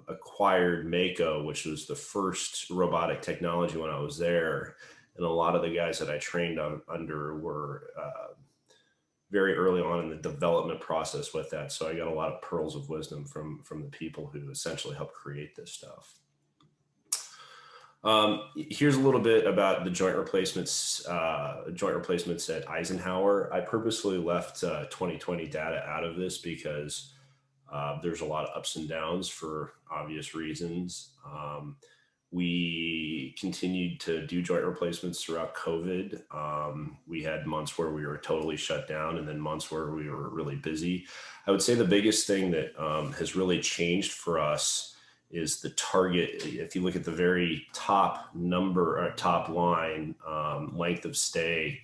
acquired Mako, which was the first robotic technology when I was there. And a lot of the guys that I trained under were very early on in the development process with that. So I got a lot of pearls of wisdom from the people who essentially helped create this stuff. Here's a little bit about the joint replacements at Eisenhower. I purposely left 2020 data out of this because there's a lot of ups and downs for obvious reasons. We continued to do joint replacements throughout COVID. We had months where we were totally shut down and then months where we were really busy. I would say the biggest thing that has really changed for us is the target. If you look at the very top number or top line, length of stay,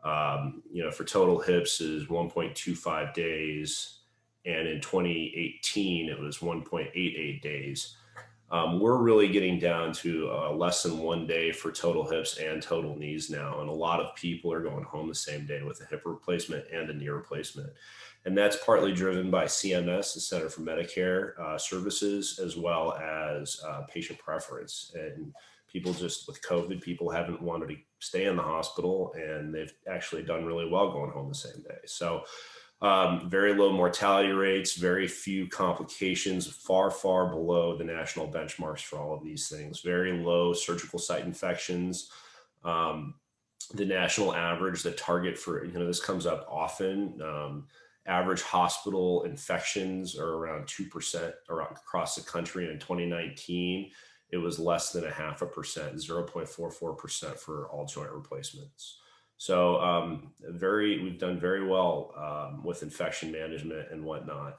for total hips is 1.25 days. And in 2018, it was 1.88 days. We're really getting down to less than 1 day for total hips and total knees now. And a lot of people are going home the same day with a hip replacement and a knee replacement. And that's partly driven by CMS, the Center for Medicare Services, as well as patient preference. And people just, with COVID, people haven't wanted to stay in the hospital, and they've actually done really well going home the same day. So very low mortality rates, very few complications, far, far below the national benchmarks for all of these things. Very low surgical site infections. The national average, the target for, this comes up often. Average hospital infections are around 2% across the country. And in 2019, it was less than 0.5%, 0.44% for all joint replacements. So we've done very well with infection management and whatnot.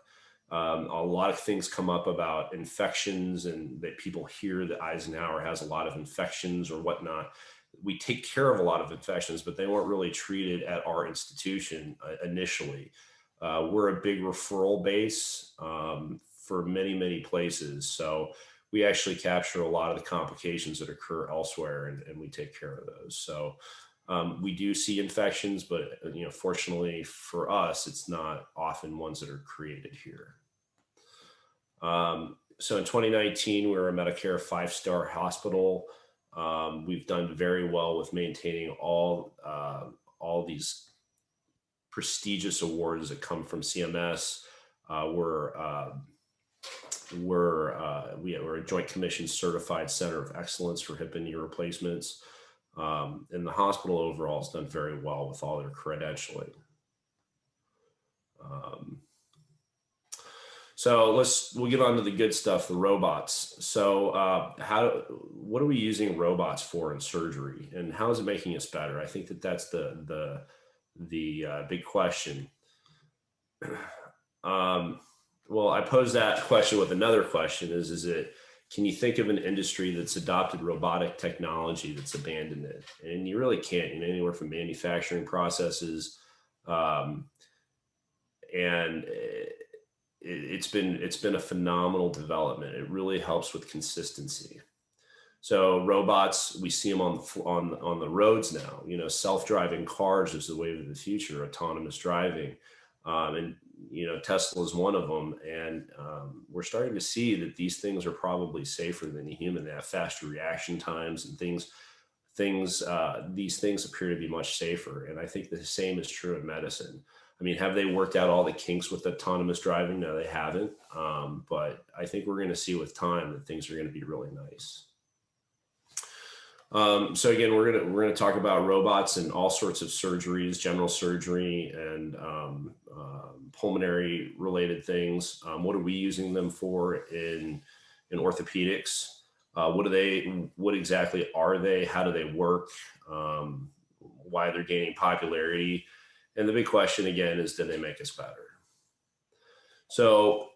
A lot of things come up about infections, and that people hear that Eisenhower has a lot of infections or whatnot. We take care of a lot of infections, but they weren't really treated at our institution initially. We're a big referral base for many, many places. So we actually capture a lot of the complications that occur elsewhere, and we take care of those. So we do see infections, but fortunately for us, it's not often ones that are created here. So in 2019, we were a Medicare 5-star hospital. We've done very well with maintaining all these prestigious awards that come from CMS. We're a Joint Commission certified Center of Excellence for hip and knee replacements. And the hospital overall has done very well with all their credentialing. So we'll get on to the good stuff, the robots. So what are we using robots for in surgery, and how is it making us better? I think that's the big question. Well, I pose that question with another question: can you think of an industry that's adopted robotic technology that's abandoned it? And you really can't. Anywhere from manufacturing processes, and it's been a phenomenal development. It really helps with consistency. So robots, we see them on the roads now. Self-driving cars is the wave of the future. Autonomous driving, and Tesla is one of them. And we're starting to see that these things are probably safer than a human. They have faster reaction times and things. These things appear to be much safer. And I think the same is true in medicine. Have they worked out all the kinks with autonomous driving? No, they haven't. But I think we're going to see with time that things are going to be really nice. So again, we're going to talk about robots in all sorts of surgeries, general surgery and pulmonary related things. What are we using them for in orthopedics? What exactly are they? How do they work? Why they're gaining popularity? And the big question again is, do they make us better? So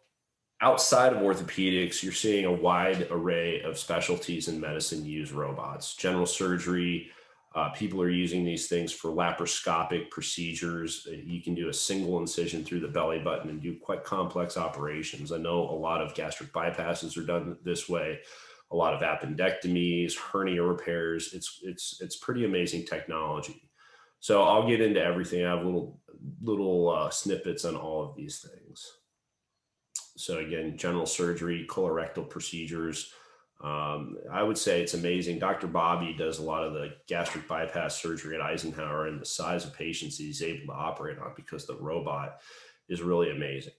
outside of orthopedics, you're seeing a wide array of specialties in medicine use robots. General surgery, people are using these things for laparoscopic procedures. You can do a single incision through the belly button and do quite complex operations. I know a lot of gastric bypasses are done this way, a lot of appendectomies, hernia repairs. It's pretty amazing technology. So I'll get into everything. I have little snippets on all of these things. So again, general surgery, colorectal procedures. I would say it's amazing. Dr. Bobby does a lot of the gastric bypass surgery at Eisenhower, and the size of patients he's able to operate on because the robot is really amazing.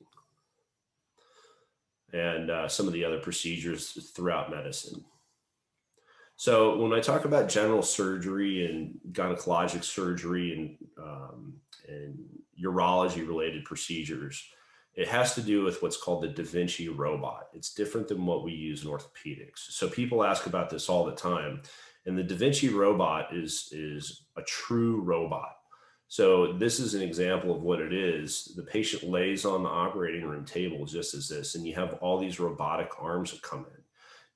And some of the other procedures throughout medicine. So when I talk about general surgery and gynecologic surgery and urology related procedures, it has to do with what's called the Da Vinci robot. It's different than what we use in orthopedics. So people ask about this all the time. And the Da Vinci robot is a true robot. So this is an example of what it is. The patient lays on the operating room table just as this, and you have all these robotic arms that come in.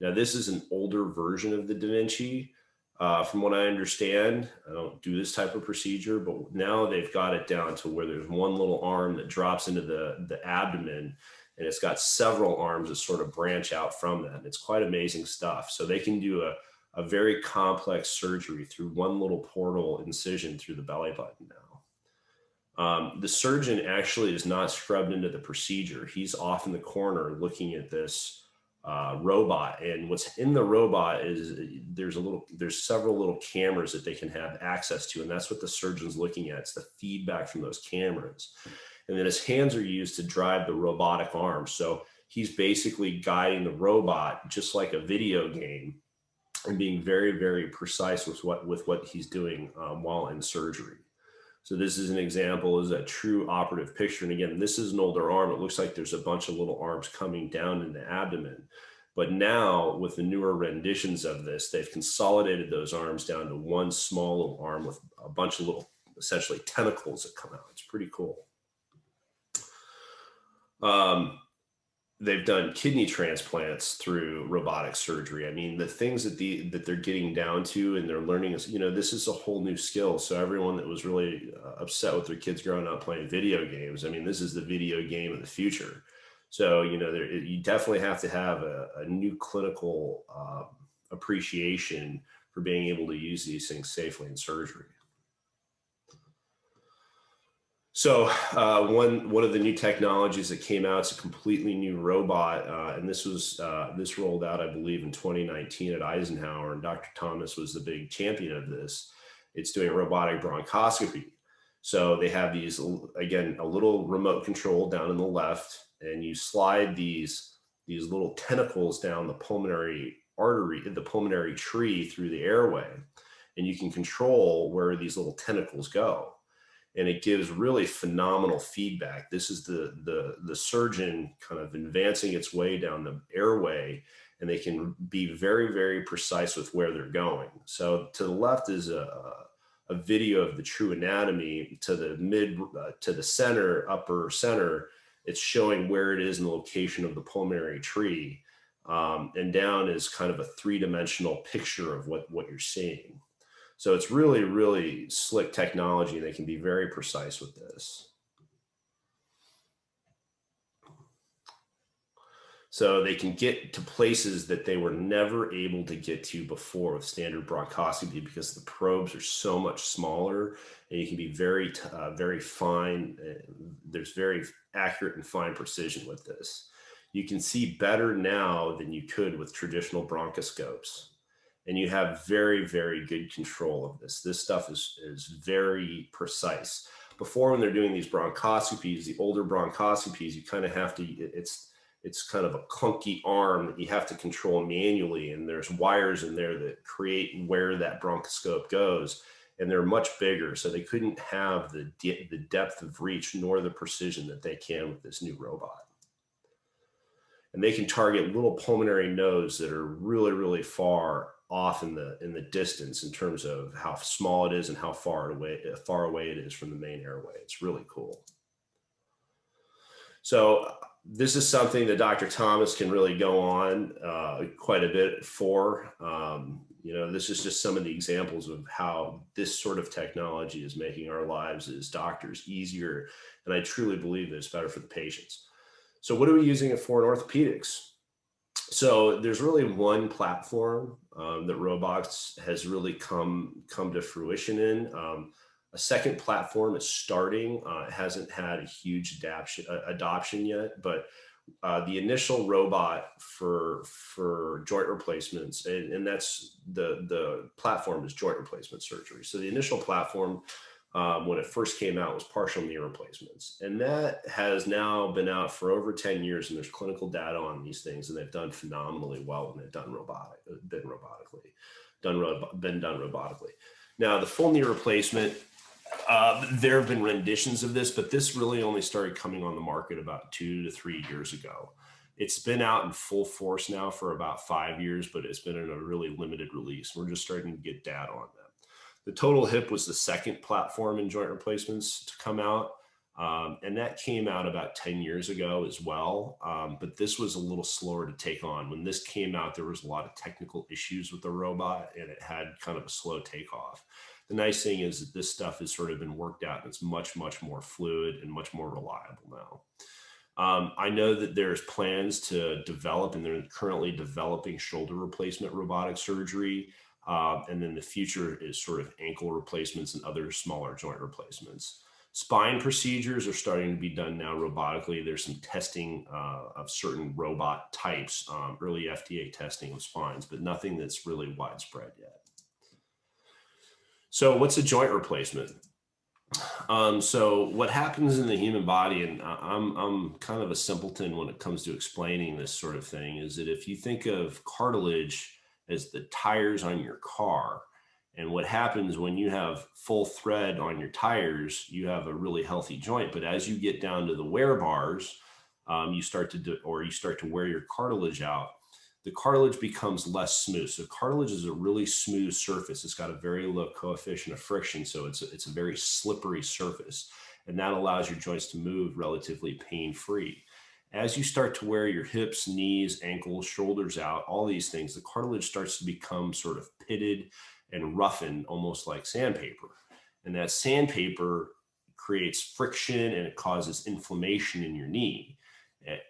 Now, this is an older version of the Da Vinci. From what I understand, I don't do this type of procedure, but now they've got it down to where there's one little arm that drops into the abdomen, and it's got several arms that sort of branch out from that. And it's quite amazing stuff. So they can do a very complex surgery through one little portal incision through the belly button now. The surgeon actually is not scrubbed into the procedure. He's off in the corner looking at this robot, and what's in the robot is there's several little cameras that they can have access to, and that's what the surgeon's looking at. It's the feedback from those cameras, and then his hands are used to drive the robotic arm. So he's basically guiding the robot just like a video game, and being very, very precise with what he's doing while in surgery. So this is an example, is a true operative picture. And again, this is an older arm. It looks like there's a bunch of little arms coming down in the abdomen. But now with the newer renditions of this, they've consolidated those arms down to one small little arm with a bunch of little, essentially tentacles that come out. It's pretty cool. They've done kidney transplants through robotic surgery. I mean, the things that they're getting down to and they're learning is, this is a whole new skill. So everyone that was really upset with their kids growing up playing video games, I mean, this is the video game of the future. So, you definitely have to have a new clinical appreciation for being able to use these things safely in surgery. So one of the new technologies that came out is a completely new robot, and this rolled out, I believe, in 2019 at Eisenhower, and Dr. Thomas was the big champion of this. It's doing robotic bronchoscopy. So they have these, again, a little remote control down in the left, and you slide these little tentacles down the pulmonary artery, the pulmonary tree through the airway, and you can control where these little tentacles go. And it gives really phenomenal feedback. This is the surgeon kind of advancing its way down the airway, and they can be very, very precise with where they're going. So to the left is a video of the true anatomy. To the center, upper center, it's showing where it is in the location of the pulmonary tree. And down is kind of a three-dimensional picture of what you're seeing. So it's really, really slick technology, and they can be very precise with this. So they can get to places that they were never able to get to before with standard bronchoscopy, because the probes are so much smaller, and you can be very, very fine. There's very accurate and fine precision with this. You can see better now than you could with traditional bronchoscopes. And you have very, very good control of this. This stuff is very precise. Before, when they're doing these bronchoscopies, the older bronchoscopies, you kind of have to, it's kind of a clunky arm that you have to control manually. And there's wires in there that create where that bronchoscope goes. And they're much bigger. So they couldn't have the depth of reach nor the precision that they can with this new robot. And they can target little pulmonary nodes that are really, really far off in the distance in terms of how small it is and how far away it is from the main airway. It's really cool. So this is something that Dr. Thomas can really go on quite a bit for. This is just some of the examples of how this sort of technology is making our lives as doctors easier. And I truly believe that it's better for the patients. So what are we using it for in orthopedics? So there's really one platform that robots has really come to fruition in. A second platform is starting. It hasn't had a huge adoption yet, but the initial robot for joint replacements, and that's the platform is joint replacement surgery. So the initial platform, when it first came out, was partial knee replacements, and that has now been out for over 10 years, and there's clinical data on these things, and they've done phenomenally well when they've done been done robotically. Now the full knee replacement, there have been renditions of this, but this really only started coming on the market about 2 to 3 years ago. It's been out in full force now for about 5 years, but it's been in a really limited release. We're just starting to get data on that. The total hip was the second platform in joint replacements to come out. And that came out about 10 years ago as well. But this was a little slower to take on. When this came out, there was a lot of technical issues with the robot, and it had kind of a slow takeoff. The nice thing is that this stuff has sort of been worked out, and it's much, much more fluid and much more reliable now. I know that there's plans to develop, and they're currently developing shoulder replacement robotic surgery. And then the future is sort of ankle replacements and other smaller joint replacements. Spine procedures are starting to be done now robotically. There's some testing of certain robot types, early FDA testing of spines, but nothing that's really widespread yet. So what's a joint replacement? So what happens in the human body, and I'm kind of a simpleton when it comes to explaining this sort of thing, is that if you think of cartilage as the tires on your car, and what happens when you have full thread on your tires, you have a really healthy joint. But as you get down to the wear bars, you start to wear your cartilage out. The cartilage becomes less smooth. So cartilage is a really smooth surface. It's got a very low coefficient of friction, so it's a very slippery surface, and that allows your joints to move relatively pain-free. As you start to wear your hips, knees, ankles, shoulders out, all these things, the cartilage starts to become sort of pitted and roughened, almost like sandpaper. And that sandpaper creates friction, and it causes inflammation in your knee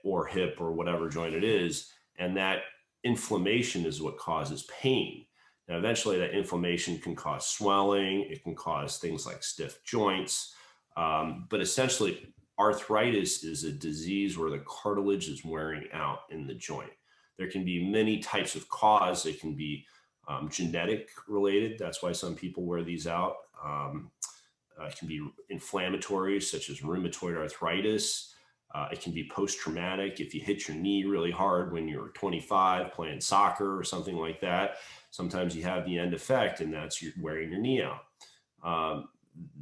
or hip or whatever joint it is. And that inflammation is what causes pain. Now, eventually that inflammation can cause swelling. It can cause things like stiff joints. But essentially, arthritis is a disease where the cartilage is wearing out in the joint. There can be many types of cause. It can be genetic related. That's why some people wear these out. It can be inflammatory, such as rheumatoid arthritis. It can be post-traumatic. If you hit your knee really hard when you're 25 playing soccer or something like that, sometimes you have the end effect, and that's you're wearing your knee out.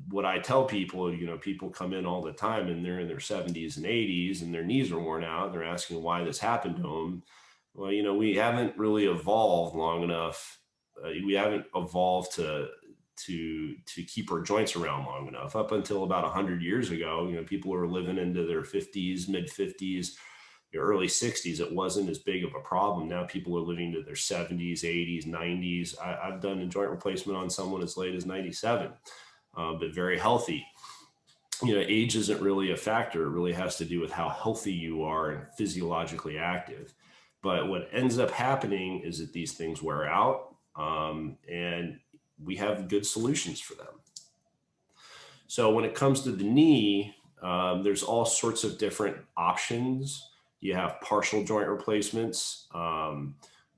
What I tell people, people come in all the time and they're in their 70s and 80s and their knees are worn out, and they're asking why this happened to them. Well, we haven't really evolved long enough. We haven't evolved to keep our joints around long enough. Up until about 100 years ago, people were living into their 50s, mid 50s, early 60s. It wasn't as big of a problem. Now people are living to their 70s, 80s, 90s. I've done a joint replacement on someone as late as 97, but very healthy. Age isn't really a factor. It really has to do with how healthy you are and physiologically active. But what ends up happening is that these things wear out, and we have good solutions for them. So when it comes to the knee, there's all sorts of different options. You have partial joint replacements,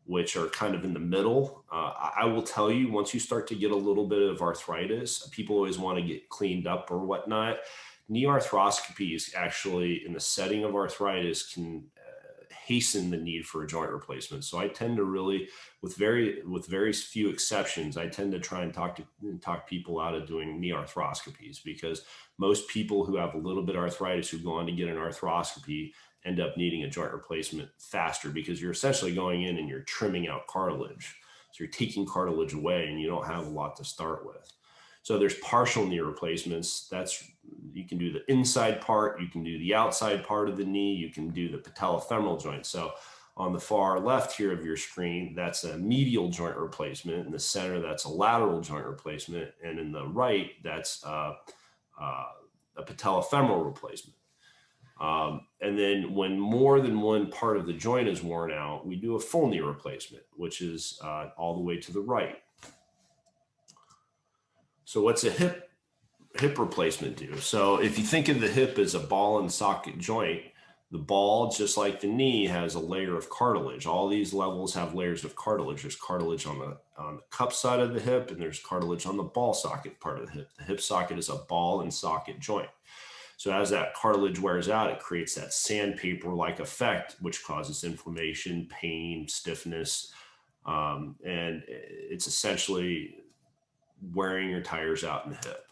which are kind of in the middle. I will tell you, once you start to get a little bit of arthritis, people always want to get cleaned up or whatnot. Knee arthroscopies actually, in the setting of arthritis, can hasten the need for a joint replacement. So I tend to really, with very few exceptions, I tend to try and talk people out of doing knee arthroscopies, because most people who have a little bit of arthritis who go on to get an arthroscopy end up needing a joint replacement faster, because you're essentially going in and you're trimming out cartilage. So you're taking cartilage away and you don't have a lot to start with. So there's partial knee replacements. You can do the inside part, you can do the outside part of the knee, you can do the patellofemoral joint. So on the far left here of your screen, that's a medial joint replacement. In the center, that's a lateral joint replacement. And in the right, that's a patellofemoral replacement. And then when more than one part of the joint is worn out, we do a full knee replacement, which is all the way to the right. So what's a hip replacement do? So if you think of the hip as a ball and socket joint, The ball, just like the knee, has a layer of cartilage. All these levels have layers of cartilage. There's cartilage on the cup side of the hip, and there's cartilage on the ball socket part of the hip. The hip socket is a ball and socket joint. So as that cartilage wears out, it creates that sandpaper-like effect, which causes inflammation, pain, stiffness, and it's essentially wearing your tires out in the hip.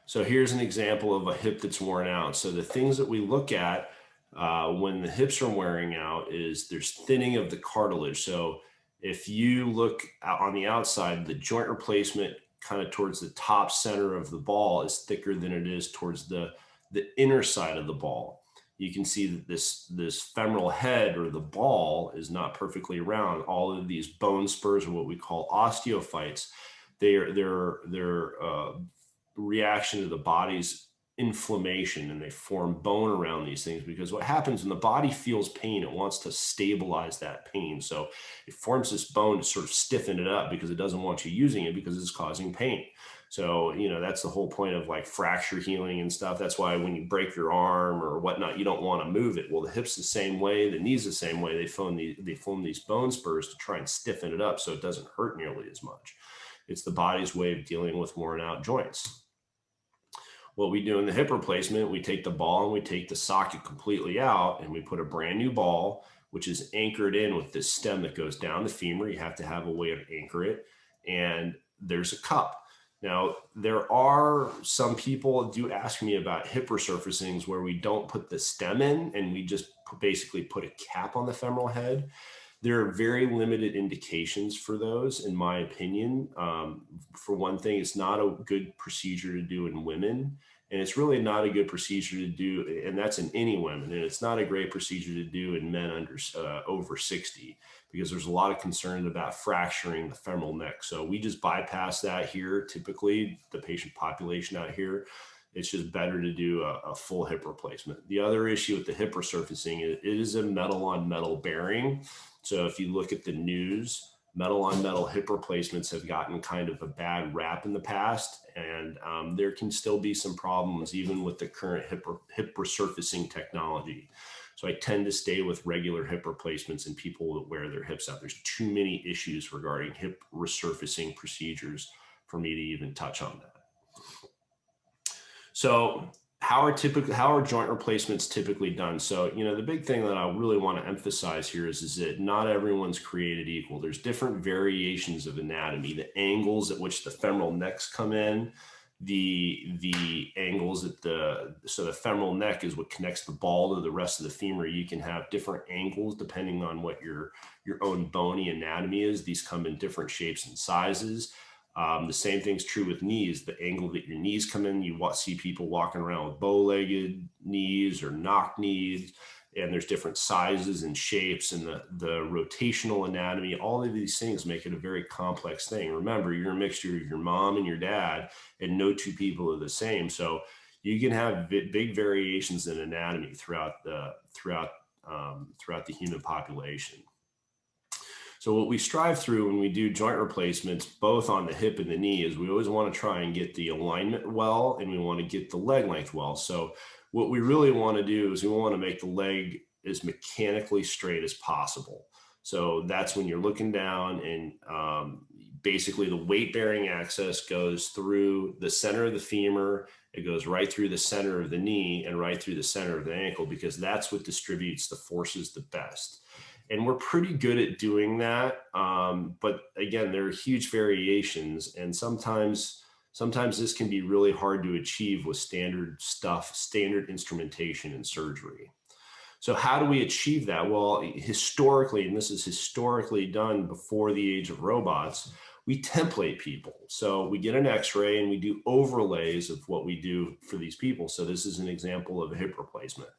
So here's an example of a hip that's worn out. So the things that we look at when the hips are wearing out is there's thinning of the cartilage. So if you look on the outside, the joint replacement kind of towards the top center of the ball is thicker than it is towards the inner side of the ball. You can see that this femoral head, or the ball, is not perfectly round. All of these bone spurs are what we call osteophytes. They're reaction to the body's inflammation, and they form bone around these things, because what happens when the body feels pain, it wants to stabilize that pain. So it forms this bone to sort of stiffen it up, because it doesn't want you using it because it's causing pain. So, that's the whole point of like fracture healing and stuff. That's why when you break your arm or whatnot, you don't want to move it. Well, the hip's the same way, the knee's the same way. They form these bone spurs to try and stiffen it up so it doesn't hurt nearly as much. It's the body's way of dealing with worn out joints. What we do in the hip replacement, we take the ball and we take the socket completely out, and we put a brand new ball, which is anchored in with this stem that goes down the femur. You have to have a way to anchor it. And there's a cup. Now, there are some people do ask me about hip resurfacings where we don't put the stem in and we just basically put a cap on the femoral head. There are very limited indications for those, in my opinion. For one thing, it's not a good procedure to do in women, and it's really not a good procedure to do, and that's in any women, and it's not a great procedure to do in men over 60, because there's a lot of concern about fracturing the femoral neck. So we just bypass that here. Typically, the patient population out here, it's just better to do a full hip replacement. The other issue with the hip resurfacing is it is a metal on metal bearing. So if you look at the news, metal on metal hip replacements have gotten kind of a bad rap in the past, and there can still be some problems even with the current hip resurfacing technology. So I tend to stay with regular hip replacements in people that wear their hips out. There's too many issues regarding hip resurfacing procedures for me to even touch on that. So how are joint replacements typically done? So, the big thing that I really want to emphasize here is that not everyone's created equal. There's different variations of anatomy, the angles at which the femoral necks come in, the angles at so the femoral neck is what connects the ball to the rest of the femur. You can have different angles depending on what your own bony anatomy is. These come in different shapes and sizes. The same thing's true with knees. The angle that your knees come in, you see people walking around with bow-legged knees or knock knees, and there's different sizes and shapes, and the rotational anatomy. All of these things make it a very complex thing. Remember, you're a mixture of your mom and your dad, and no two people are the same. So you can have big variations in anatomy throughout the human population. So what we strive through when we do joint replacements, both on the hip and the knee, is we always want to try and get the alignment well, and we want to get the leg length well. So what we really want to do is we want to make the leg as mechanically straight as possible. So that's when you're looking down, and basically the weight-bearing axis goes through the center of the femur. It goes right through the center of the knee and right through the center of the ankle, because that's what distributes the forces the best. And we're pretty good at doing that. But again, there are huge variations, and sometimes this can be really hard to achieve with standard instrumentation and surgery. So how do we achieve that? Well, historically, and this is historically done before the age of robots, we template people. So we get an x-ray and we do overlays of what we do for these people. So this is an example of a hip replacement.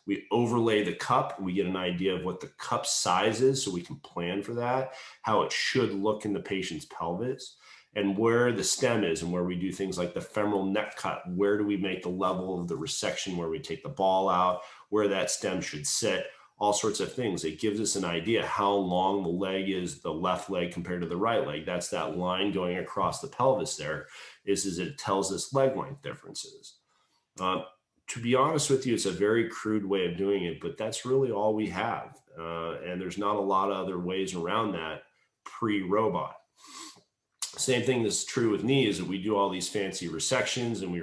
We overlay the cup, we get an idea of what the cup size is so we can plan for that, how it should look in the patient's pelvis, and where the stem is, and where we do things like the femoral neck cut. Where do we make the level of the resection where we take the ball out, where that stem should sit, all sorts of things. It gives us an idea how long the leg is, the left leg compared to the right leg. That's that line going across the pelvis there. is it tells us leg length differences. To be honest with you, it's a very crude way of doing it, but that's really all we have. And there's not a lot of other ways around that pre-robot. Same thing that's true with knee is that we do all these fancy resections and we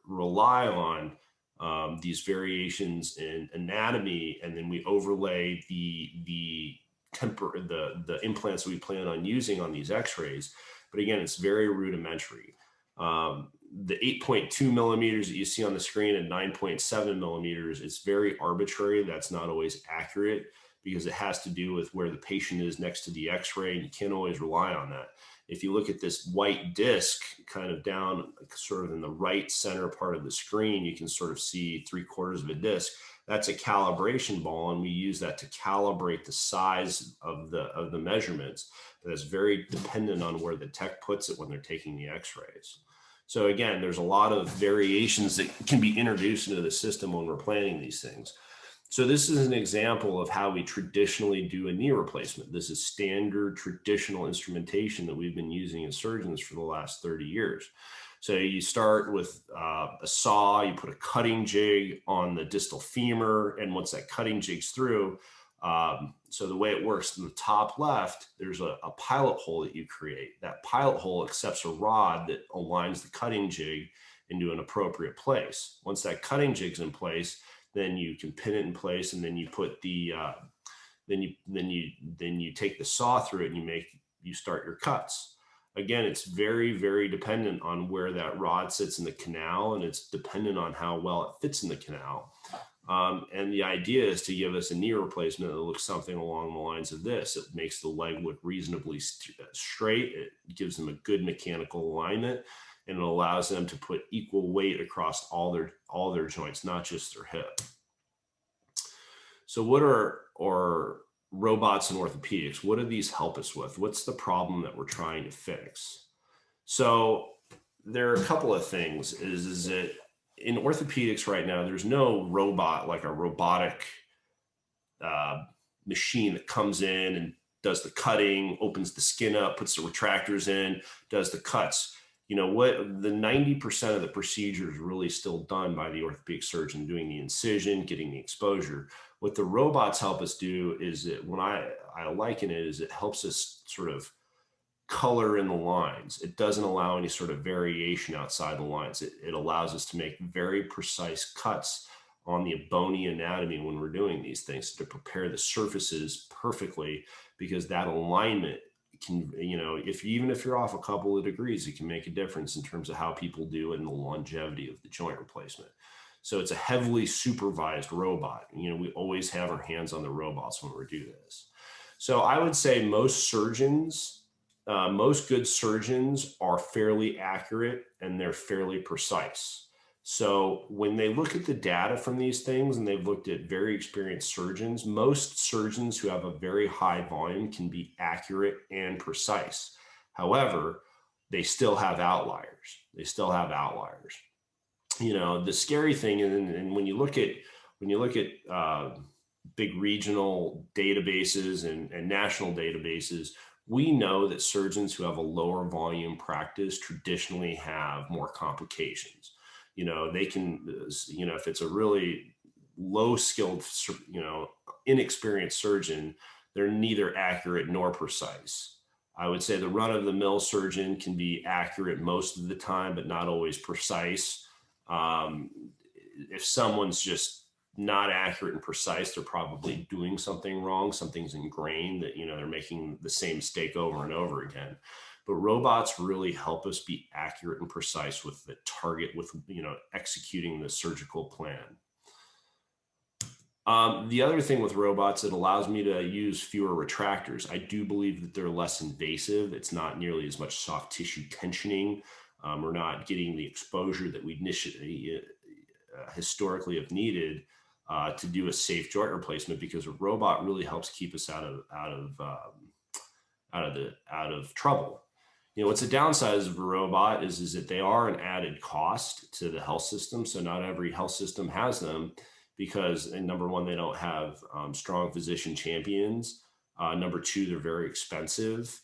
rely on these variations in anatomy, and then we overlay the implants that we plan on using on these x-rays. But again, it's very rudimentary. The 8.2 millimeters that you see on the screen and 9.7 millimeters, it's very arbitrary. That's not always accurate because it has to do with where the patient is next to the x-ray, and you can't always rely on that. If you look at this white disc kind of down sort of in the right center part of the screen, you can sort of see 3/4 of a disc. That's a calibration ball, and we use that to calibrate the size of the measurements. But it's very dependent on where the tech puts it when they're taking the x-rays. So again, there's a lot of variations that can be introduced into the system when we're planning these things. So this is an example of how we traditionally do a knee replacement. This is standard traditional instrumentation that we've been using as surgeons for the last 30 years. So you start with a saw, you put a cutting jig on the distal femur, and once that cutting jig's through, so the way it works in the top left, there's a pilot hole that you create. That pilot hole accepts a rod that aligns the cutting jig into an appropriate place. Once that cutting jig's in place, then you can pin it in place, and then you put the then you take the saw through it, and you start your cuts. Again, it's very, very dependent on where that rod sits in the canal, and it's dependent on how well it fits in the canal. And the idea is to give us a knee replacement that looks something along the lines of this. It makes the leg look reasonably straight. It gives them a good mechanical alignment, and it allows them to put equal weight across all their joints, not just their hip. So what are robots and orthopedics? What do these help us with? What's the problem that we're trying to fix? So there are a couple of things. Is that in orthopedics right now, there's no robot like a robotic machine that comes in and does the cutting, opens the skin up, puts the retractors in, does the cuts. You know what, the 90% of the procedure is really still done by the orthopedic surgeon, doing the incision, getting the exposure. What the robots help us do is that when I liken it is it helps us sort of color in the lines. It doesn't allow any sort of variation outside the lines. It allows us to make very precise cuts on the bony anatomy when we're doing these things to prepare the surfaces perfectly, because that alignment can, you know, even if you're off a couple of degrees, it can make a difference in terms of how people do it and the longevity of the joint replacement. So it's a heavily supervised robot. You know, we always have our hands on the robots when we do this. So I would say most surgeons, most good surgeons are fairly accurate and they're fairly precise. So when they look at the data from these things, and they've looked at very experienced surgeons, most surgeons who have a very high volume can be accurate and precise. However, they still have outliers. You know, the scary thing, and when you look at big regional databases and national databases, we know that surgeons who have a lower volume practice traditionally have more complications. You know, they can, you know, if it's a really low skilled, you know, inexperienced surgeon, they're neither accurate nor precise. I would say the run of the mill surgeon can be accurate most of the time, but not always precise. If someone's just not accurate and precise, they're probably doing something wrong. Something's ingrained that, you know, they're making the same mistake over and over again. But robots really help us be accurate and precise with the target, with, you know, executing the surgical plan. The other thing with robots, it allows me to use fewer retractors. I do believe that they're less invasive. It's not nearly as much soft tissue tensioning. We're not getting the exposure that we initially historically have needed to do a safe joint replacement, because a robot really helps keep us out of trouble. You know, what's the downside of a robot is that they are an added cost to the health system. So not every health system has them, because, and number one, they don't have strong physician champions. Number two, they're very expensive.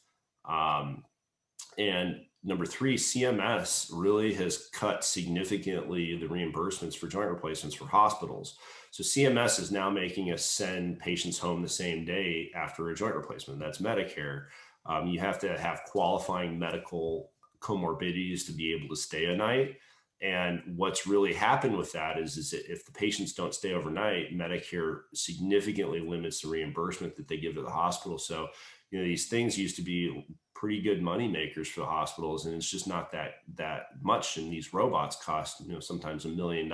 And number three, CMS really has cut significantly the reimbursements for joint replacements for hospitals. So CMS is now making us send patients home the same day after a joint replacement. That's Medicare. You have to have qualifying medical comorbidities to be able to stay a night. And what's really happened with that is that if the patients don't stay overnight, Medicare significantly limits the reimbursement that they give to the hospital. So, these things used to be pretty good money makers for the hospitals, and it's just not that much. And these robots cost, sometimes $1 million.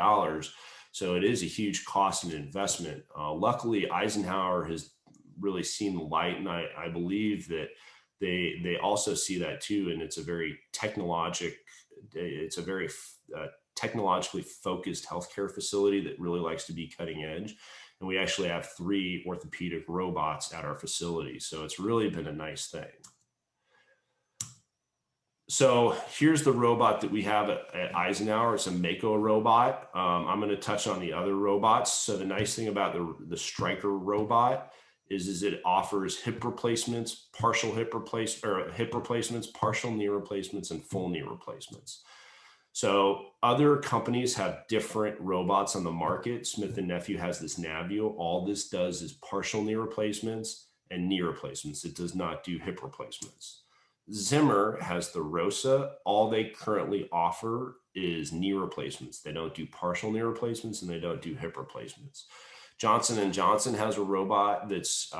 So it is a huge cost and investment. Luckily, Eisenhower has really seen the light, and I believe that they also see that too. And it's a very technologically focused healthcare facility that really likes to be cutting edge. And we actually have 3 orthopedic robots at our facility. So it's really been a nice thing. So here's the robot that we have at Eisenhower. It's a Mako robot. I'm going to touch on the other robots. So the nice thing about the Stryker robot is it offers hip replacements, partial hip replacements, partial knee replacements, and full knee replacements. So other companies have different robots on the market. Smith & Nephew has this Navio. All this does is partial knee replacements and knee replacements. It does not do hip replacements. Zimmer has the ROSA. All they currently offer is knee replacements. They don't do partial knee replacements, and they don't do hip replacements. Johnson & Johnson has a robot that's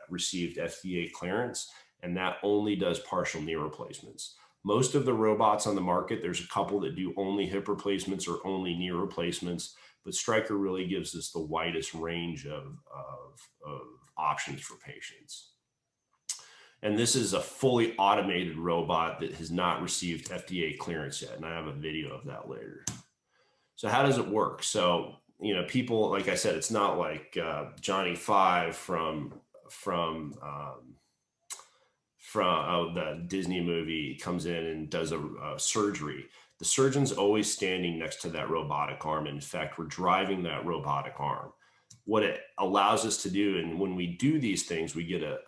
received FDA clearance, and that only does partial knee replacements. Most of the robots on the market, there's a couple that do only hip replacements or only knee replacements, but Stryker really gives us the widest range of options for patients. And this is a fully automated robot that has not received FDA clearance yet, and I have a video of that later. So how does it work? So, people, like I said, it's not like Johnny Five from the Disney movie comes in and does a surgery. The surgeon's always standing next to that robotic arm. In fact, we're driving that robotic arm. What it allows us to do, and when we do these things, we get a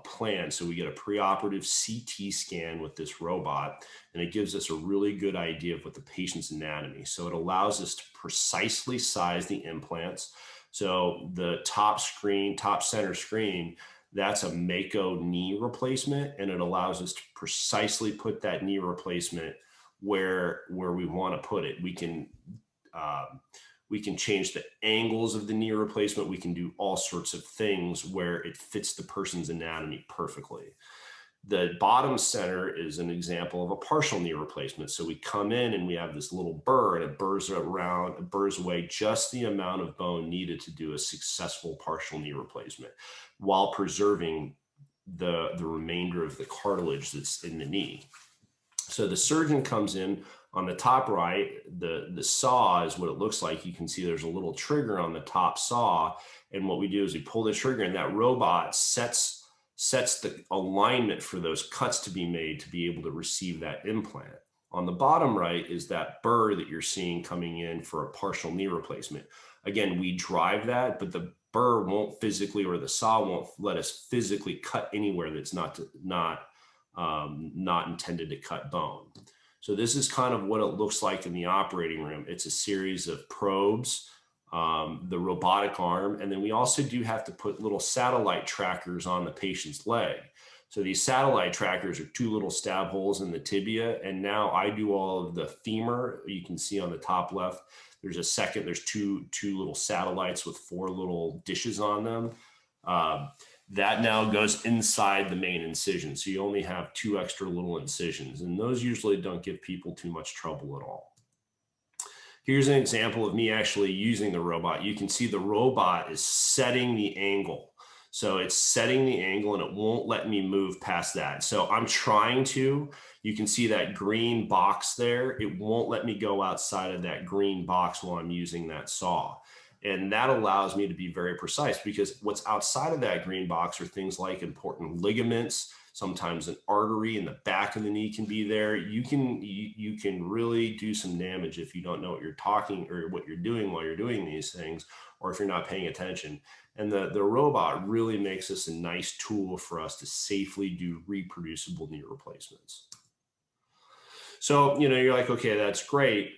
plan. So we get a preoperative CT scan with this robot, and it gives us a really good idea of what the patient's anatomy. So it allows us to precisely size the implants. So the top center screen, that's a Mako knee replacement, and it allows us to precisely put that knee replacement where we want to put it. We can change the angles of the knee replacement. We can do all sorts of things where it fits the person's anatomy perfectly. The bottom center is an example of a partial knee replacement. So we come in and we have this little burr, and it burrs away just the amount of bone needed to do a successful partial knee replacement while preserving the remainder of the cartilage that's in the knee. So the surgeon comes in. On the top right, the saw is what it looks like. You can see there's a little trigger on the top saw. And what we do is we pull the trigger, and that robot sets the alignment for those cuts to be made to be able to receive that implant. On the bottom right is that burr that you're seeing coming in for a partial knee replacement. Again, we drive that, but the burr won't physically, or the saw won't let us physically cut anywhere that's not intended to cut bone. So this is kind of what it looks like in the operating room. It's a series of probes, the robotic arm, and then we also do have to put little satellite trackers on the patient's leg. So these satellite trackers are 2 little stab holes in the tibia, and now I do all of the femur. You can see on the top left, there's two little satellites with 4 little dishes on them. That now goes inside the main incision. So you only have 2 extra little incisions, and those usually don't give people too much trouble at all. Here's an example of me actually using the robot. You can see the robot is setting the angle. So it's setting the angle, and it won't let me move past that. So I'm trying to. You can see that green box there. It won't let me go outside of that green box while I'm using that saw. And that allows me to be very precise, because what's outside of that green box are things like important ligaments. Sometimes an artery in the back of the knee can be there. You can really do some damage if you don't know what you're talking or what you're doing while you're doing these things, or if you're not paying attention. And the robot really makes this a nice tool for us to safely do reproducible knee replacements. So, you're like, okay, that's great.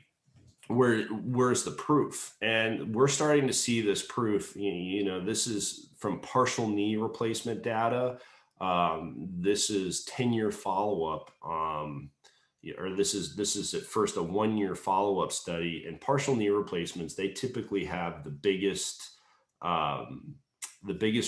Where's the proof? And we're starting to see this proof. This is from partial knee replacement data. This is 10-year follow-up, or this is at first a 1-year follow-up study. And partial knee replacements, they typically have the biggest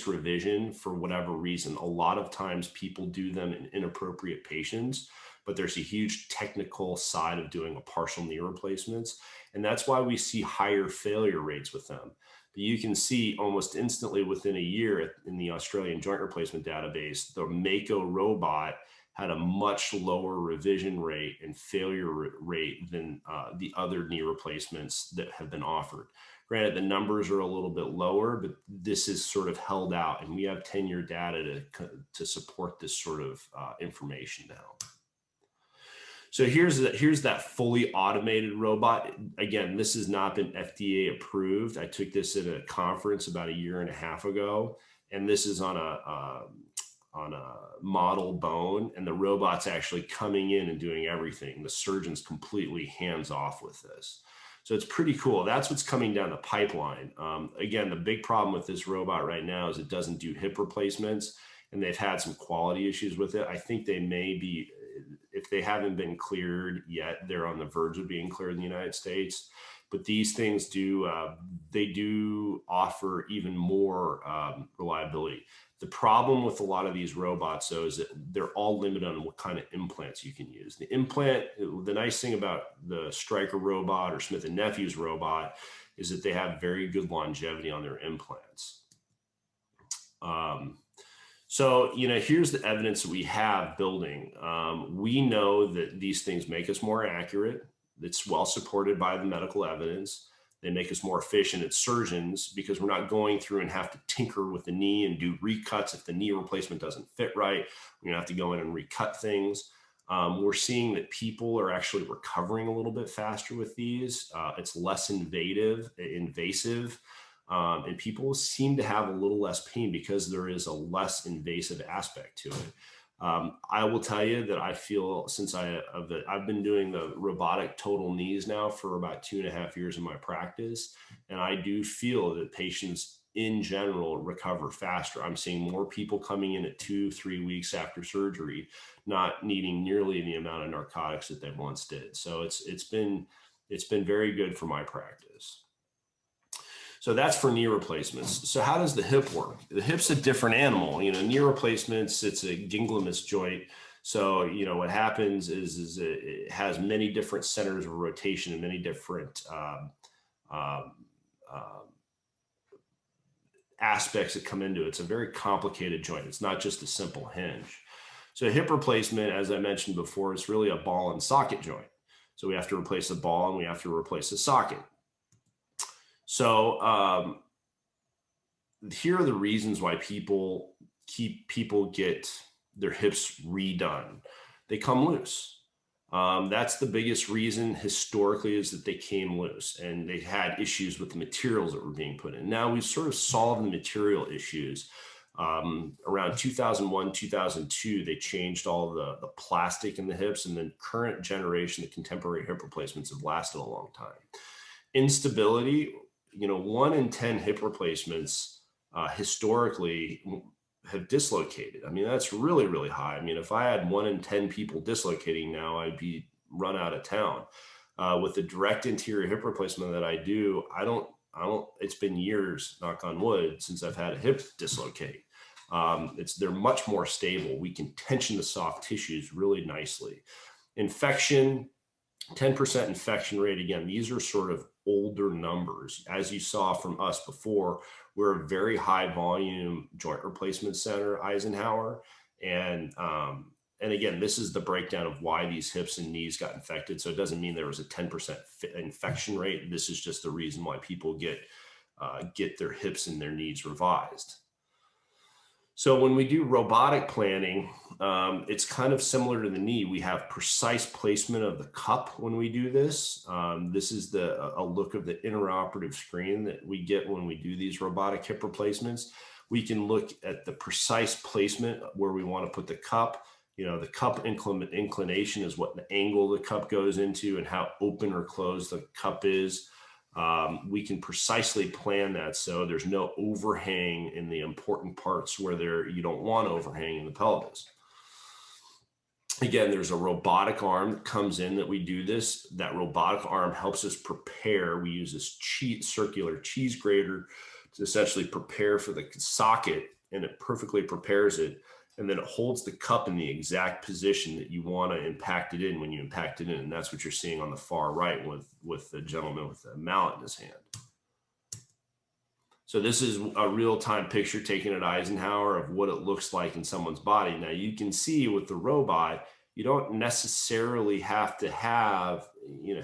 revision for whatever reason. A lot of times people do them in inappropriate patients, but there's a huge technical side of doing a partial knee replacements. And that's why we see higher failure rates with them. But you can see almost instantly within a year in the Australian joint replacement database, the Mako robot had a much lower revision rate and failure rate than the other knee replacements that have been offered. Granted, the numbers are a little bit lower, but this is sort of held out, and we have 10-year data to support this sort of information now. So here's that fully automated robot. Again, this has not been FDA approved. I took this at a conference about 1.5 years ago, and this is on a model bone, and the robot's actually coming in and doing everything. The surgeon's completely hands off with this. So it's pretty cool. That's what's coming down the pipeline. Again, the big problem with this robot right now is it doesn't do hip replacements, and they've had some quality issues with it. I think they may be, if they haven't been cleared yet, they're on the verge of being cleared in the United States. But these things they do offer even more reliability. The problem with a lot of these robots, though, is that they're all limited on what kind of implants you can use. The nice thing about the Stryker robot or Smith & Nephew's robot is that they have very good longevity on their implants. So, here's the evidence that we have building. We know that these things make us more accurate. It's well supported by the medical evidence. They make us more efficient as surgeons because we're not going through and have to tinker with the knee and do recuts if the knee replacement doesn't fit right. We're gonna have to go in and recut things. We're seeing that people are actually recovering a little bit faster with these. It's less invasive, and people seem to have a little less pain because there is a less invasive aspect to it. I will tell you that I feel since I've been doing the robotic total knees now for about 2.5 years in my practice, and I do feel that patients in general recover faster. I'm seeing more people coming in at 2-3 weeks after surgery, not needing nearly the amount of narcotics that they once did. So it's been very good for my practice. So that's for knee replacements. So how does the hip work? The hip's a different animal. Knee replacements, it's a ginglymus joint. So, what happens is it has many different centers of rotation and many different aspects that come into it. It's a very complicated joint. It's not just a simple hinge. So hip replacement, as I mentioned before, is really a ball and socket joint. So we have to replace the ball and we have to replace the socket. So here are the reasons why people get their hips redone. They come loose. That's the biggest reason historically, is that they came loose and they had issues with the materials that were being put in. Now we've sort of solved the material issues. Around 2001, 2002, they changed all the plastic in the hips, and the current generation, the contemporary hip replacements, have lasted a long time. Instability, 1 in 10 hip replacements historically have dislocated. I mean, that's really, really high. I mean, if I had 1 in 10 people dislocating now, I'd be run out of town. With the direct anterior hip replacement that I do, it's been years, knock on wood, since I've had a hip dislocate. They're much more stable. We can tension the soft tissues really nicely. Infection, 10% infection rate. Again, these are sort of older numbers. As you saw from us before, we're a very high volume joint replacement center, Eisenhower. And again, this is the breakdown of why these hips and knees got infected. So it doesn't mean there was a 10% infection rate. This is just the reason why people get their hips and their knees revised. So when we do robotic planning, It's kind of similar to the knee. We have precise placement of the cup when we do this. This is a look of the intraoperative screen that we get when we do these robotic hip replacements. We can look at the precise placement where we want to put the cup. You know, the cup inclination is what the angle the cup goes into and how open or closed the cup is. We can precisely plan that so there's no overhang in the important parts where you don't want overhang in the pelvis. Again, there's a robotic arm that comes in that we do this. That robotic arm helps us prepare. We use this circular cheese grater to essentially prepare for the socket, and it perfectly prepares it. And then it holds the cup in the exact position that you want to impact it in when you impact it in. And that's what you're seeing on the far right with the gentleman with the mallet in his hand. So this is a real-time picture taken at Eisenhower of what it looks like in someone's body. Now you can see with the robot, you don't necessarily have to have,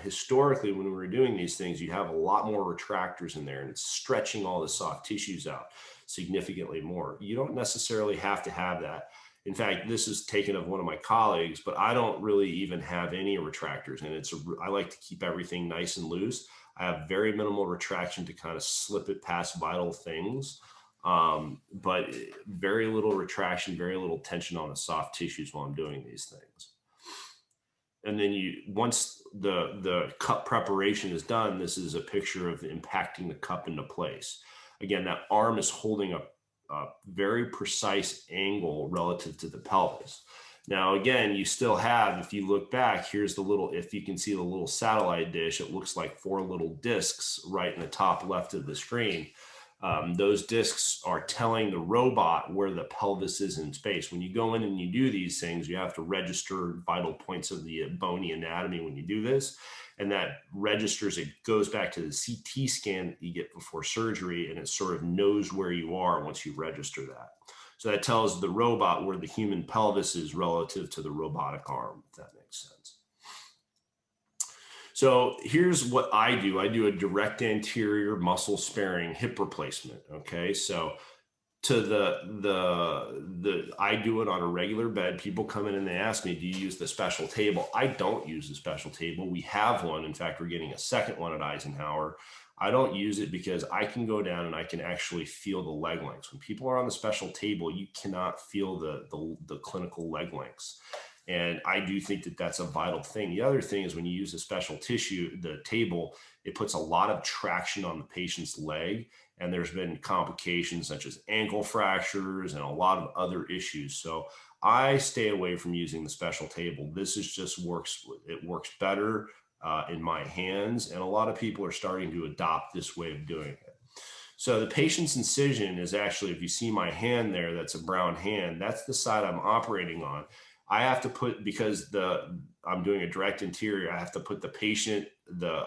historically when we were doing these things, you have a lot more retractors in there and it's stretching all the soft tissues out significantly more. You don't necessarily have to have that. In fact, this is taken of one of my colleagues, but I don't really even have any retractors. And I like to keep everything nice and loose. I have very minimal retraction to kind of slip it past vital things, but very little retraction, very little tension on the soft tissues while I'm doing these things. And then once the cup preparation is done, this is a picture of impacting the cup into place. Again, that arm is holding a very precise angle relative to the pelvis. Now, again, you still have, if you look back, here's if you can see the little satellite dish, it looks like 4 little discs right in the top left of the screen. Those discs are telling the robot where the pelvis is in space. When you go in and you do these things, you have to register vital points of the bony anatomy when you do this. And that registers, it goes back to the CT scan that you get before surgery, and it sort of knows where you are once you register that. So that tells the robot where the human pelvis is relative to the robotic arm, if that makes sense. So here's what I do. I do a direct anterior muscle sparing hip replacement. Okay. So I do it on a regular bed. People come in and they ask me, do you use the special table? I don't use the special table. We have one. In fact, we're getting a second one at Eisenhower. I don't use it because I can go down and I can actually feel the leg lengths. When people are on the special table, you cannot feel the clinical leg lengths. And I do think that that's a vital thing. The other thing is when you use a special the table, it puts a lot of traction on the patient's leg. And there's been complications such as ankle fractures and a lot of other issues. So I stay away from using the special table. This is just it works better in my hands. And a lot of people are starting to adopt this way of doing it. So the patient's incision is actually, if you see my hand there, that's a brown hand, that's the side I'm operating on. I have to put, because I'm doing a direct interior, I have to put the patient, the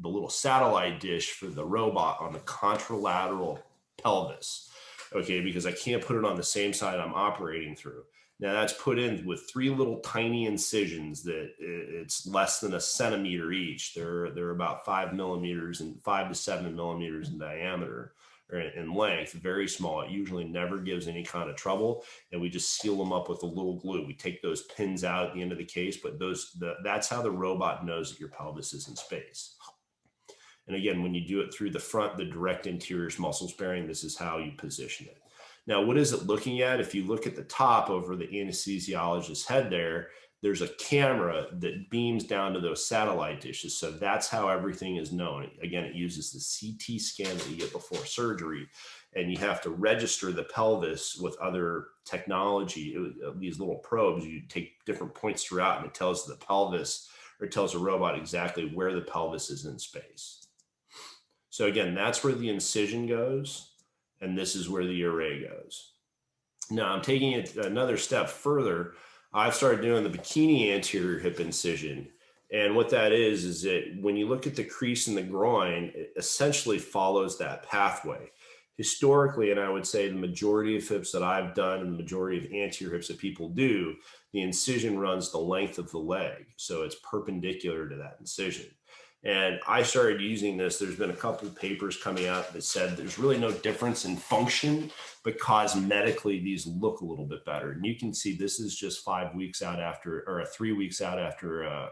little satellite dish for the robot on the contralateral pelvis, okay, because I can't put it on the same side I'm operating through. Now that's put in with 3 little tiny incisions that it's less than a centimeter each. They're about 5 millimeters and 5 to 7 millimeters in diameter or in length, very small. It usually never gives any kind of trouble. And we just seal them up with a little glue. We take those pins out at the end of the case, but that's how the robot knows that your pelvis is in space. And again, when you do it through the front, the direct anterior muscle sparing, this is how you position it. Now, what is it looking at? If you look at the top over the anesthesiologist's head there's a camera that beams down to those satellite dishes. So that's how everything is known. Again, it uses the CT scan that you get before surgery, and you have to register the pelvis with other technology. These little probes, you take different points throughout, and it tells the pelvis, or it tells the robot exactly where the pelvis is in space. So again, that's where the incision goes. And this is where the array goes. Now I'm taking it another step further. I've started doing the bikini anterior hip incision. And what that is that when you look at the crease in the groin, it essentially follows that pathway. Historically, and I would say the majority of hips that I've done and the majority of anterior hips that people do, the incision runs the length of the leg. So it's perpendicular to that incision. And I started using this. There's been a couple of papers coming out that said there's really no difference in function, but cosmetically these look a little bit better. And you can see this is just 5 weeks out after, or 3 weeks out after a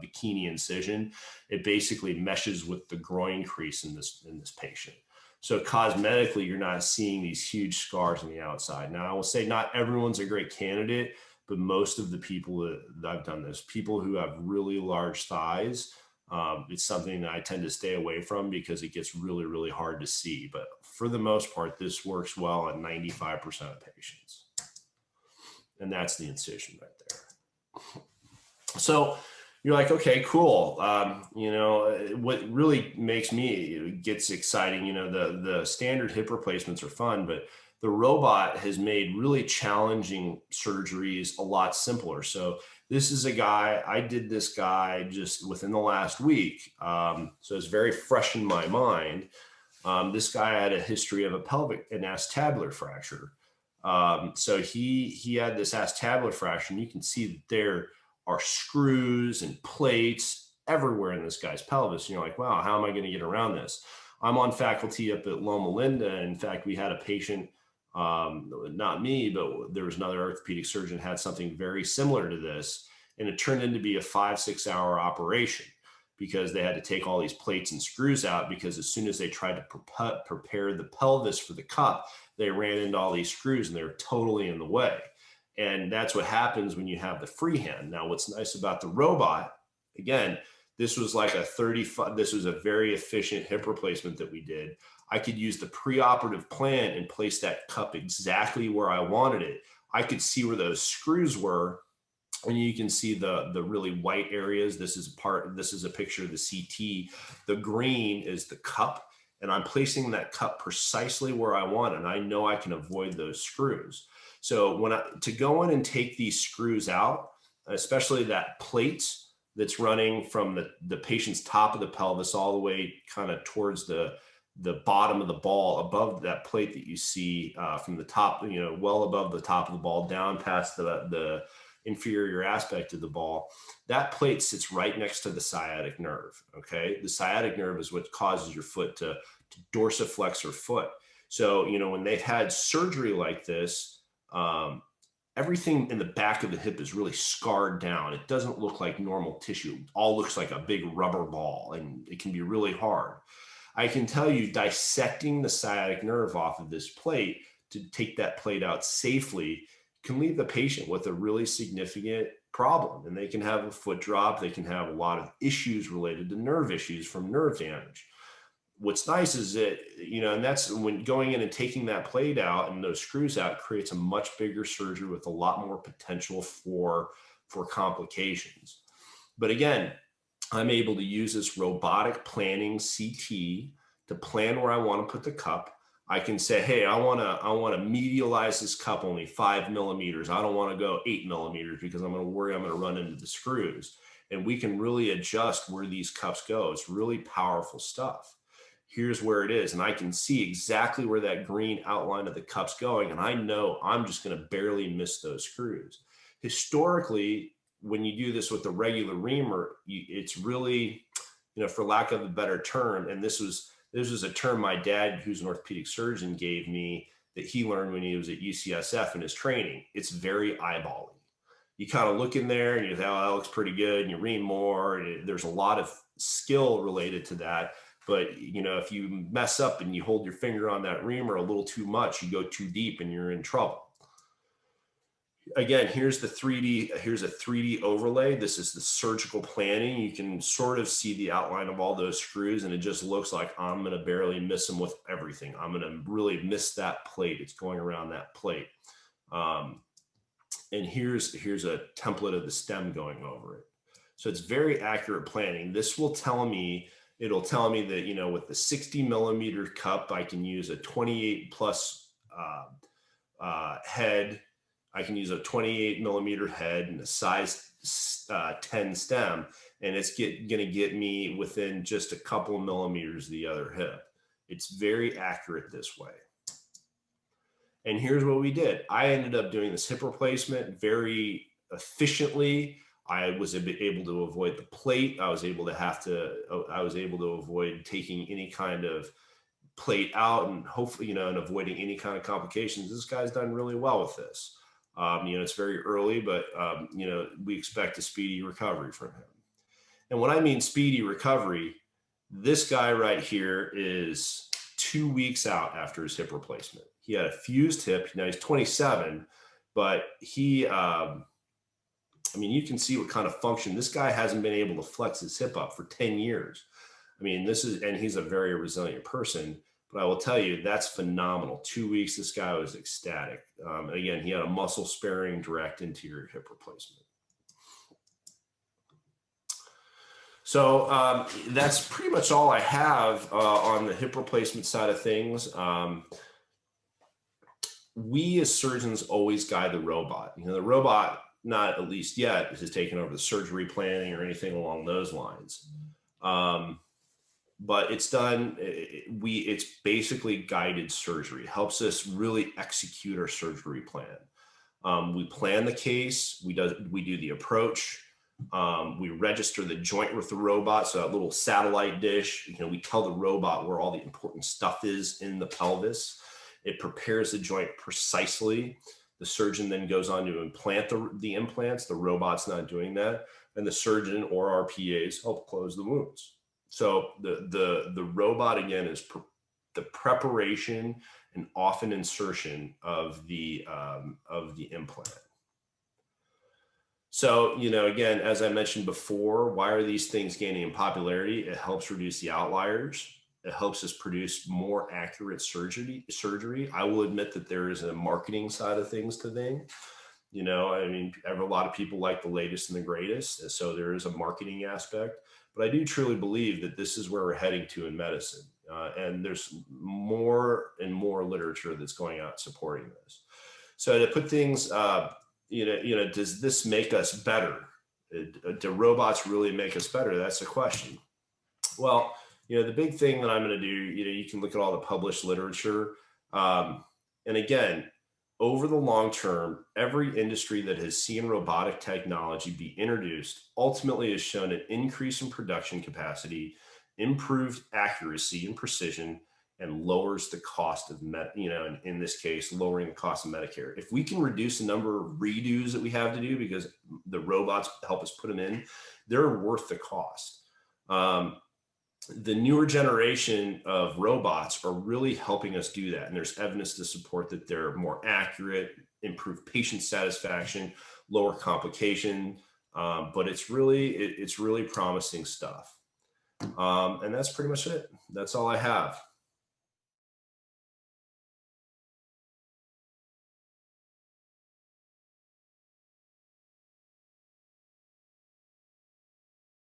bikini incision. It basically meshes with the groin crease in this patient. So cosmetically, you're not seeing these huge scars on the outside. Now, I will say not everyone's a great candidate, but most of the people that I've done this, people who have really large thighs, it's something that I tend to stay away from because it gets really, really hard to see. But for the most part, this works well on 95% of patients. And that's the incision right there. So you're like, okay, cool. You know, what really gets exciting, you know, the standard hip replacements are fun, but the robot has made really challenging surgeries a lot simpler. So this is a guy, I did this guy just within the last week. So it's very fresh in my mind. This guy had a history of an acetabular fracture. So he had this acetabular fracture, and you can see that there are screws and plates everywhere in this guy's pelvis. And you're like, wow, how am I going to get around this? I'm on faculty up at Loma Linda. In fact, we had a patient, not me, but there was another orthopedic surgeon had something very similar to this. And it turned into be a 5-6 hour operation because they had to take all these plates and screws out, because as soon as they tried to prepare the pelvis for the cup, they ran into all these screws and they were totally in the way. And that's what happens when you have the freehand. Now, what's nice about the robot, again, this was like this was a very efficient hip replacement that we did. I could use the preoperative plan and place that cup exactly where I wanted it. I could see where those screws were, and you can see the really white areas. This is a picture of the CT. The green is the cup, and I'm placing that cup precisely where I want it, and I know I can avoid those screws. So to go in and take these screws out, especially that plate that's running from the patient's top of the pelvis all the way kind of towards the bottom of the ball, above that plate that you see from the top, you know, well above the top of the ball, down past the inferior aspect of the ball, that plate sits right next to the sciatic nerve. Okay. The sciatic nerve is what causes your foot to dorsiflex your foot. So, you know, when they've had surgery like this, everything in the back of the hip is really scarred down. It doesn't look like normal tissue. It all looks like a big rubber ball, and it can be really hard. I can tell you, dissecting the sciatic nerve off of this plate to take that plate out safely can leave the patient with a really significant problem, and they can have a foot drop. They can have a lot of issues related to nerve issues from nerve damage. What's nice is that, you know, and that's when going in and taking that plate out and those screws out creates a much bigger surgery with a lot more potential for complications. But again, I'm able to use this robotic planning CT to plan where I want to put the cup. I can say, hey, I want to medialize this cup only 5 millimeters. I don't want to go 8 millimeters because I'm going to worry I'm going to run into the screws. And we can really adjust where these cups go. It's really powerful stuff. Here's where it is. And I can see exactly where that green outline of the cup's going. And I know I'm just going to barely miss those screws. Historically, when you do this with a regular reamer, it's really, you know, for lack of a better term, and this was a term my dad, who's an orthopedic surgeon, gave me that he learned when he was at UCSF in his training. It's very eyeballing. You kind of look in there and you say, oh, that looks pretty good. And you ream more. And there's a lot of skill related to that. But, you know, if you mess up and you hold your finger on that reamer a little too much, you go too deep and you're in trouble. Again, here's a 3D overlay. This is the surgical planning. You can sort of see the outline of all those screws, and it just looks like I'm going to barely miss them with everything. I'm going to really miss that plate. It's going around that plate. And here's a template of the stem going over it. So it's very accurate planning. This will tell me, it'll tell me that, you know, with the 60 millimeter cup, I can use a 28 plus head. I can use a 28 millimeter head and a size 10 stem, and it's going to get me within just a couple of millimeters of the other hip. It's very accurate this way. And here's what we did. I ended up doing this hip replacement very efficiently. I was able to avoid the plate. I was able to avoid taking any kind of plate out, and hopefully, and avoiding any kind of complications. This guy's done really well with this. It's very early, but, we expect a speedy recovery from him. And when I mean speedy recovery, this guy right here is 2 weeks out after his hip replacement. He had a fused hip. Now he's 27, but you can see what kind of function. This guy hasn't been able to flex his hip up for 10 years. And he's a very resilient person, but I will tell you, that's phenomenal. 2 weeks, this guy was ecstatic. And again, he had a muscle sparing direct anterior hip replacement. So that's pretty much all I have on the hip replacement side of things. We as surgeons always guide the robot. The robot, not at least yet, has taken over the surgery planning or anything along those lines. But it's done, it's basically guided surgery. It helps us really execute our surgery plan. We plan the case, we do the approach, we register the joint with the robot. So that little satellite dish, we tell the robot where all the important stuff is in the pelvis. It prepares the joint precisely. The surgeon then goes on to implant the implants. The robot's not doing that. And the surgeon or our PAs help close the wounds. So the robot, again, is the preparation and often insertion of the implant. So, again, as I mentioned before, why are these things gaining in popularity? It helps reduce the outliers. It helps us produce more accurate surgery. I will admit that there is a marketing side of things to things. A lot of people like the latest and the greatest. And so there is a marketing aspect. But I do truly believe that this is where we're heading to in medicine. And there's more and more literature that's going out supporting this. So to put things, does this make us better? Do robots really make us better? That's the question. Well, the big thing that I'm going to do, you can look at all the published literature. And again, over the long term, every industry that has seen robotic technology be introduced ultimately has shown an increase in production capacity, improved accuracy and precision, and lowers the cost of in this case, lowering the cost of Medicare. If we can reduce the number of redos that we have to do because the robots help us put them in, they're worth the cost. The newer generation of robots are really helping us do that. And there's evidence to support that they're more accurate, improve patient satisfaction, lower complication. But it's really promising stuff. And that's pretty much it. That's all I have.